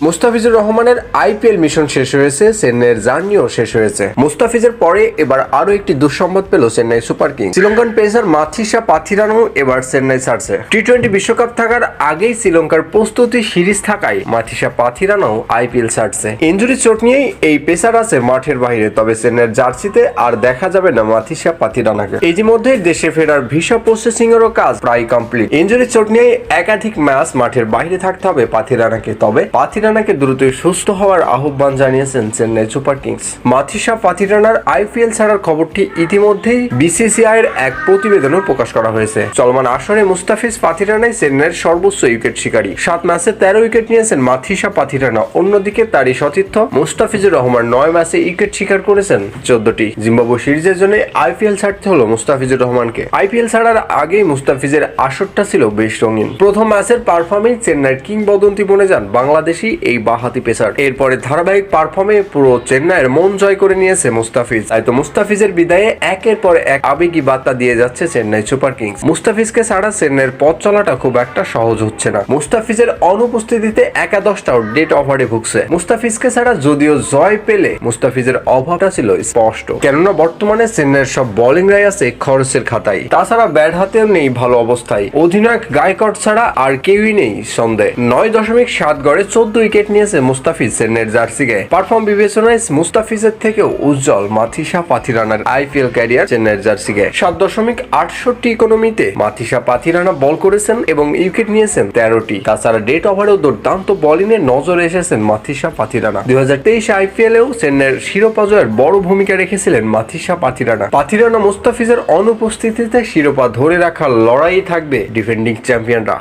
মুস্তাফিজুর রহমানের IPL mission শেষ হয়েছে, চেন্নাইয়ের জার্নিও শেষ হয়েছে। মুস্তাফিজের পরে এবার আরো একটি দুঃসংবাদ পেল চেন্নাই সুপার কিংস। শ্রীলঙ্কান পেসার মাথিসা পাথিরানো এবার চেন্নাই ছাড়ছে। টি-20 বিশ্বকাপ থাকার আগেই শ্রীলঙ্কার প্রস্তুতি সিরিজ থাকায় মাথিসা পাথিরানো আইপিএল ছাড়ছে। ইনজুরি চোট নিয়েই এই পেসার আছে মাঠের বাইরে, তবে চেন্নাইয়ের জার্সিতে আর দেখা যাবে না মাথিসা পাথিরানাকে। ইতিমধ্যে দেশে ফেরার ভিসা প্রসেসিং এরও কাজ প্রায় কমপ্লিট। ইনজুরি চোট নিয়ে একাধিক ম্যাচ মাঠের বাইরে থাকতে হবে পাথিরানাকে, তবে পাথিরানাকে দ্রুতই সুস্থ হওয়ার আহ্বান জানিয়েছেন চেন্নাই সুপার কিংস। মাথিসা পাথিরানার আইপিএল ছাড়ার খবরটি ইতিমধ্যেই বিসিসিআই এর এক প্রতিবেদনে প্রকাশ করা হয়েছে। চলমান আসরে মুস্তাফিজ পাথিরানাই চেন্নাইয়ের সর্বোচ্চ উইকেট শিকারী। 7 ম্যাচে 13 উইকেট নিয়েছেন মাথিসা পাথিরানা। অন্যদিকে তারই সতীর্থ মুস্তাফিজুর রহমান 9 ম্যাচে উইকেট শিকার করেছেন 14টি। জিম্বাবুয়ে সিরিজের জন্য আইপিএল ছাড়তে হলো মুস্তাফিজুর রহমানকে। আইপিএল ছাড়ার আগেই মুস্তাফিজের আসরটা ছিল বেশ রঙিন। প্রথম ম্যাচের পারফর্মেই চেন্নাইয়ের কিংবদন্তি বনে যান বাংলাদেশি এই বাঁহাতি পেসার। এরপরে ধারাবাহিক পারফর্মে পুরো চেন্নাইয়ের মন জয় করে নিয়েছে মুস্তাফিজ। তাই তো মুস্তাফিজের বিদায়ে একের পর এক আবেগী বার্তা দিয়ে যাচ্ছে চেন্নাই সুপার কিংস। মুস্তাফিজকে ছাড়া চেন্নাইয়ের পথ চলাটা খুব একটা সহজ হচ্ছে না। মুস্তাফিজের অনুপস্থিতিতে একাদশটাও ডেট ওভারে ভুগছে। মুস্তাফিজকে ছাড়া যদিও জয় পেলে মুস্তাফিজের অভাবটা ছিল স্পষ্ট, কেননা বর্তমানে চেন্নাইয়ের সব বোলিং রাই আছে খরচের খাতায়। তাছাড়া ব্যাট হাতেও নেই ভালো অবস্থায়। অধিনায়ক গায়কোয়াড় ছাড়া আর কেউই নেই সন্দেহ। 9.7 গড়ে 14 উইকেট নিয়েছে মুস্তাফিজ চেন্নাইয়ের জার্সি গায়ে। পারফর্ম বিবেচনায় মুস্তাফিজের থেকেও উজ্জ্বল মাথিসা পাথিরানার আইপিএল ক্যারিয়ার চেন্নাইয়ের জার্সি গায়ে। 7.68 ইকোনমিতে মাথিসা পাথিরানা বল করেছেন এবং উইকেট নিয়েছেন 13টি। তাছাড়া ডেট ওভারেও দুর্দান্ত বোলিং এ নজরে এসেছেন মাথিসা পাথিরানা। 2023 আইপিএলেও চেন্নাইয়ের শিরোপা জয়ের বড় ভূমিকা রেখেছিলেন মাথিসা পাথিরানা। মুস্তাফিজের অনুপস্থিতিতে শিরোপা ধরে রাখার লড়াই থাকবে ডিফেন্ডিং চ্যাম্পিয়নরা।